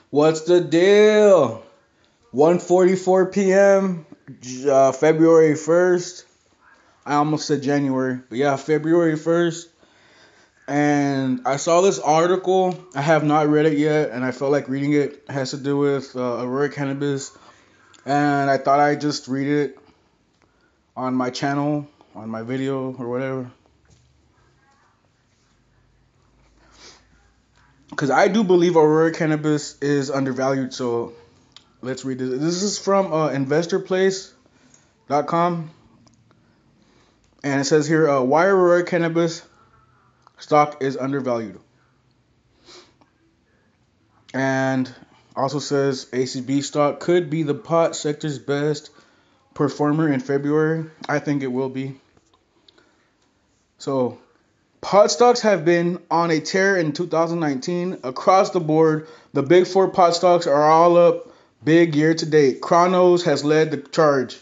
What's the deal? 1:44 p.m. February 1st. I almost said January, but yeah, February 1st. And I saw this article. I have not read it yet, and I felt like reading it. It has to do with Aurora Cannabis, and I thought I'd just read it on my channel, on my video, or whatever. Because I do believe Aurora Cannabis is undervalued, so let's read this. This is from investorplace.com. And it says here, why Aurora Cannabis stock is undervalued. And also says ACB stock could be the pot sector's best performer in February. I think it will be. So, pot stocks have been on a tear in 2019. Across the board, the big four pot stocks are all up big year to date. Chronos has led the charge,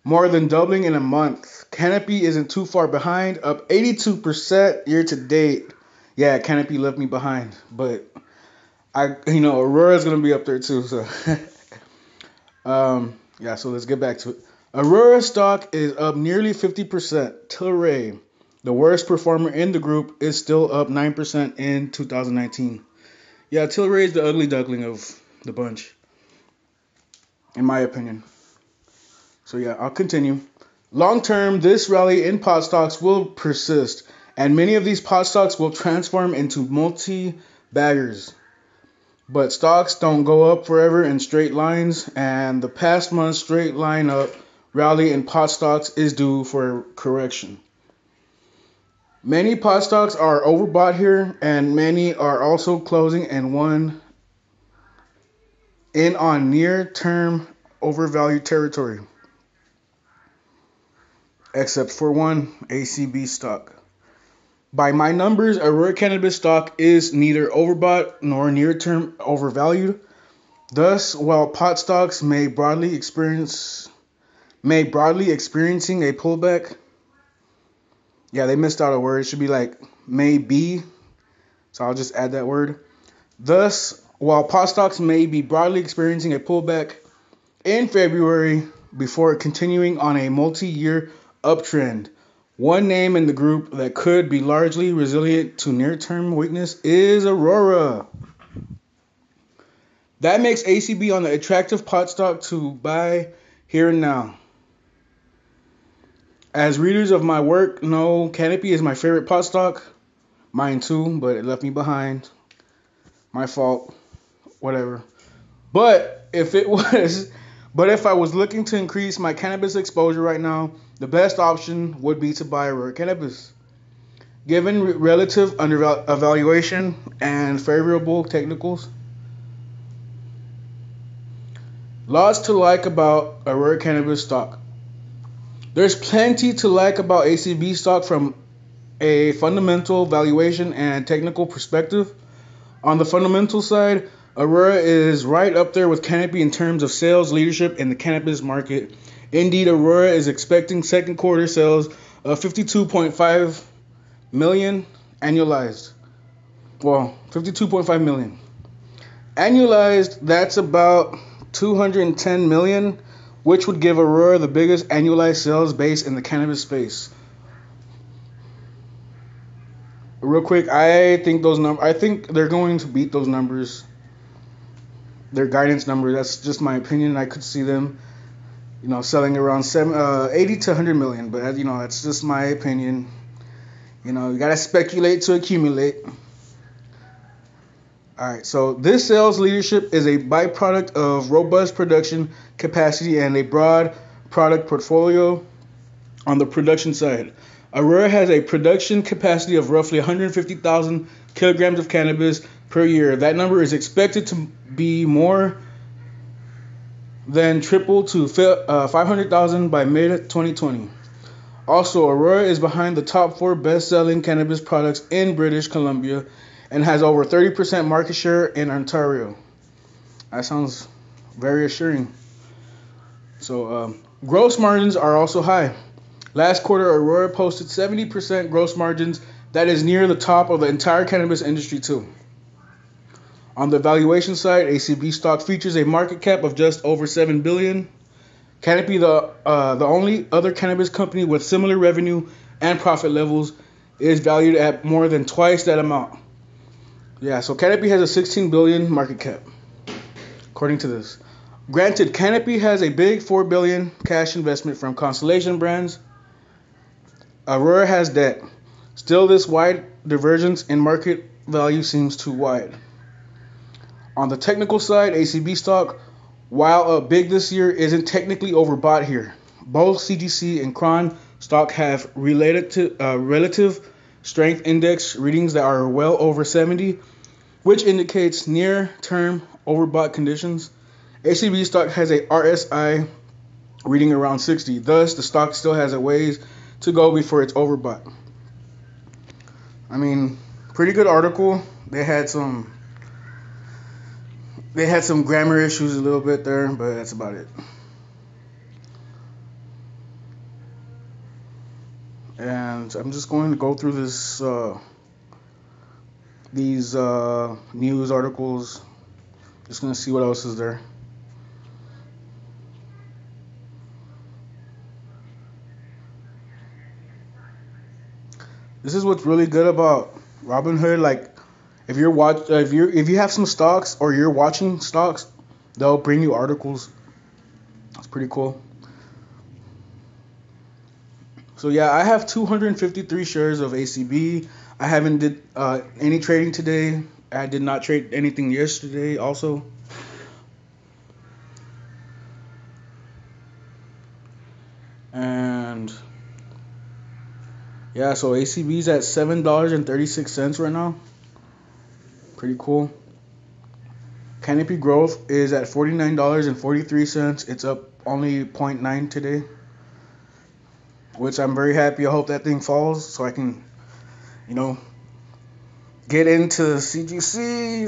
more than doubling in a month. Canopy isn't too far behind, up 82% year to date. Yeah, Canopy left me behind, but Aurora's gonna be up there too. So, yeah. So let's get back to it. Aurora stock is up nearly 50%. Tilray, the worst performer in the group, is still up 9% in 2019. Yeah, Tilray is the ugly duckling of the bunch, in my opinion. So yeah, I'll continue. Long term, this rally in pot stocks will persist, and many of these pot stocks will transform into multi-baggers. But stocks don't go up forever in straight lines, and the past month's straight line up rally in pot stocks is due for correction. Many pot stocks are overbought here, and many are also closing in on near-term overvalued territory, except for one ACB stock. By my numbers, Aurora Cannabis stock is neither overbought nor near-term overvalued. Thus, while pot stocks may broadly experiencing a pullback. Yeah, they missed out a word. It should be like may be. So I'll just add that word. Thus, while pot stocks may be broadly experiencing a pullback in February before continuing on a multi-year uptrend, one name in the group that could be largely resilient to near-term weakness is Aurora. That makes ACB on the attractive pot stock to buy here and now. As readers of my work know, Canopy is my favorite pot stock. Mine too, but it left me behind. My fault. Whatever. But if I was looking to increase my cannabis exposure right now, the best option would be to buy Aurora Cannabis. Given relative undervaluation and favorable technicals, lots to like about Aurora Cannabis stock. There's plenty to like about ACB stock from a fundamental valuation and technical perspective. On the fundamental side, Aurora is right up there with Canopy in terms of sales leadership in the cannabis market. Indeed, Aurora is expecting second quarter sales of 52.5 million annualized. Well, 52.5 million. Annualized, that's about 210 million, which would give Aurora the biggest annualized sales base in the cannabis space. Real quick, I think they're going to beat those numbers. Their guidance numbers. That's just my opinion. I could see them, selling around 80 to 100 million. But that's just my opinion. You gotta speculate to accumulate. All right. So this sales leadership is a byproduct of robust production capacity and a broad product portfolio. On the production side, Aurora has a production capacity of roughly 150,000 kilograms of cannabis per year. That number is expected to be more than triple to 500,000 by mid-2020. Also, Aurora is behind the top 4 best-selling cannabis products in British Columbia and has over 30% market share in Ontario. That sounds very assuring. So, gross margins are also high. Last quarter, Aurora posted 70% gross margins. That is near the top of the entire cannabis industry too. On the valuation side, ACB stock features a market cap of just over 7 billion. Canopy, the only other cannabis company with similar revenue and profit levels, is valued at more than twice that amount. Yeah, so Canopy has a 16 billion market cap, according to this. Granted, Canopy has a big 4 billion cash investment from Constellation Brands. Aurora has debt. Still, this wide divergence in market value seems too wide. On the technical side, ACB stock, while up big this year, isn't technically overbought here. Both CGC and Cron stock have relative strength index readings that are well over 70, which indicates near-term overbought conditions. ACB stock has a RSI reading around 60, thus the stock still has a ways to go before it's overbought. I mean, pretty good article. They had some grammar issues a little bit there, but that's about it. And I'm just going to go through these news articles. Just going to see what else is there. This is what's really good about Robinhood. Like, if you have some stocks or you're watching stocks, they'll bring you articles. That's pretty cool. So yeah, I have 253 shares of ACB. I haven't did any trading today. I did not trade anything yesterday also. And yeah, so ACB's at $7.36 right now. Pretty cool. Canopy Growth is at $49.43. It's up only 0.9 today, which I'm very happy. I hope that thing falls so I can, get into CGC,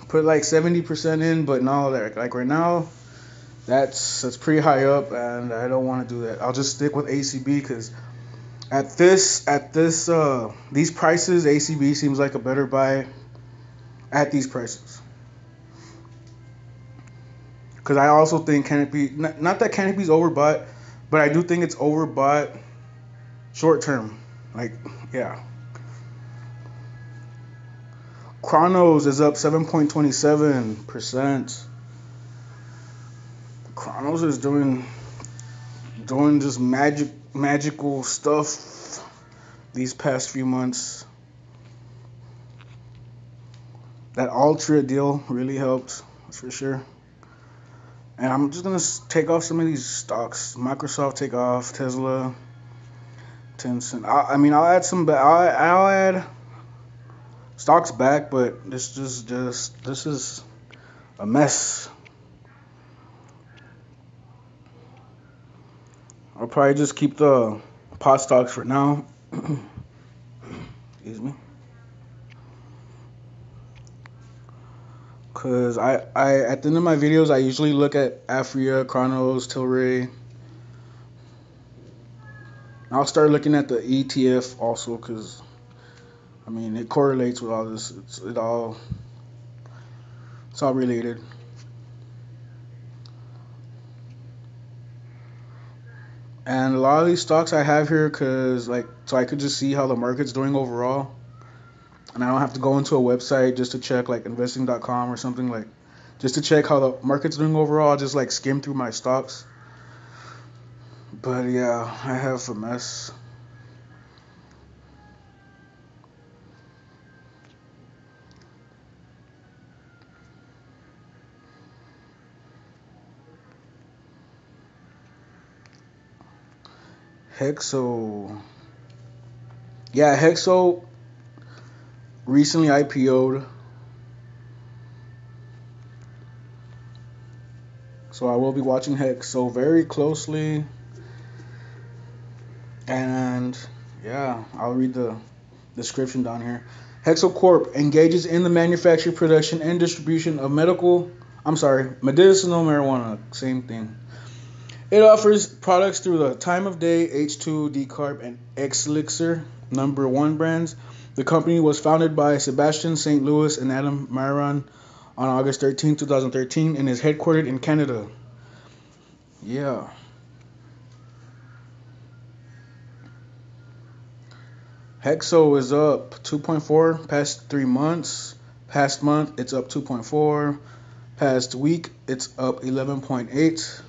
put like 70% in. But no, like right now, that's pretty high up, and I don't want to do that. I'll just stick with ACB because at these prices, ACB seems like a better buy at these prices. Because I also think Canopy, not that Canopy's overbought, but I do think it's overbought short term. Like, yeah. Chronos is up 7.27%. Chronos is doing just magical stuff these past few months. That Ultra deal really helped, that's for sure. And I'm just gonna take off some of these stocks. Microsoft take off, Tesla, Tencent. I'll add some. I'll add stocks back, but this is a mess. I'll probably just keep the pot stocks for now. Excuse me. Because I at the end of my videos, I usually look at Afria, Chronos, Tilray. I'll start looking at the ETF also because, it correlates with all this. It's all related. And a lot of these stocks I have here so I could just see how the market's doing overall. And I don't have to go into a website just to check, like investing.com or something, like just to check how the market's doing overall. I'll just like skim through my stocks. But yeah, I have a mess. Hexo. Yeah, Hexo recently IPO'd. So I will be watching Hexo very closely. And yeah, I'll read the description down here. Hexo Corp engages in the manufacture, production, and distribution of medicinal marijuana. Same thing. It offers products through the Time of Day, H2, Decarb, and X-Elixir #1 brands The company was founded by Sebastian St. Louis and Adam Myron on August 13, 2013, and is headquartered in Canada. Yeah. Hexo is up 2.4 past 3 months. Past month, it's up 2.4. Past week, it's up 11.8.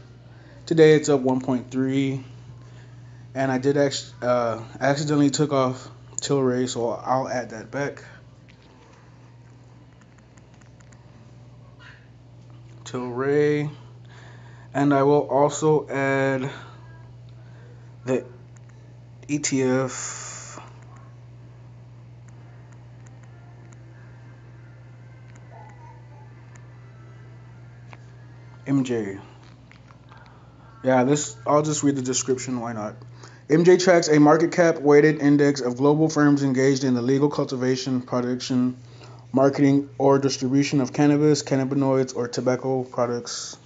Today, it's up 1.3. And I did accidentally took off Tilray, so I'll add that back. Tilray. And I will also add the ETF MJ. Yeah, I'll just read the description, why not? MJ tracks a market cap weighted index of global firms engaged in the legal cultivation, production, marketing, or distribution of cannabis, cannabinoids, or tobacco products.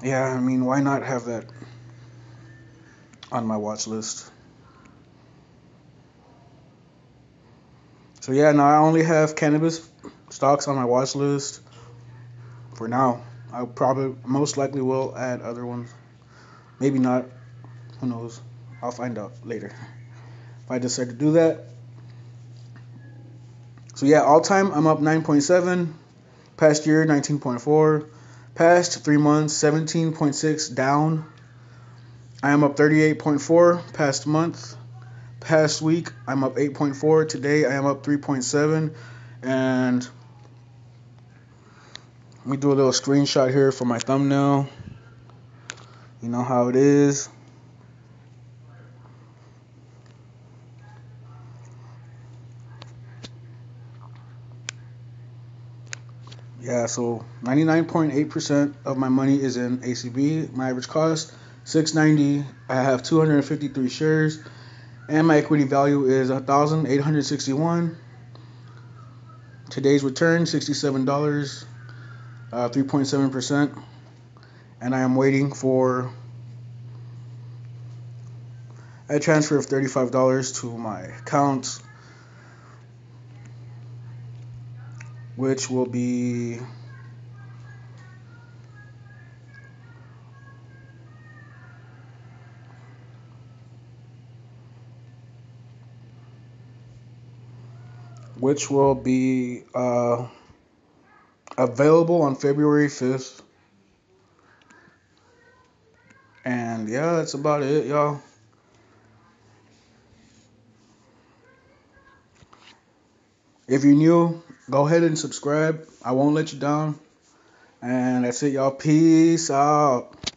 Yeah, I mean, why not have that on my watch list? So yeah, now I only have cannabis stocks on my watch list for now. I probably most likely will add other ones. Maybe not. Who knows? I'll find out later if I decide to do that. So yeah, all time I'm up 9.7. Past year 19.4. Past 3 months 17.6 down. I am up 38.4 past month. Past week I'm up 8.4. Today I am up 3.7. And let me do a little screenshot here for my thumbnail. You know how it is. Yeah, so 99.8% of my money is in ACB. My average cost $6.90. I have 253 shares, and my equity value is $1,861. Today's return $67, 3.7%, and I am waiting for a transfer of $35 to my account, which will be available on February 5th. And yeah, that's about it, y'all. If you're new, go ahead and subscribe. I won't let you down. And that's it, y'all. Peace out.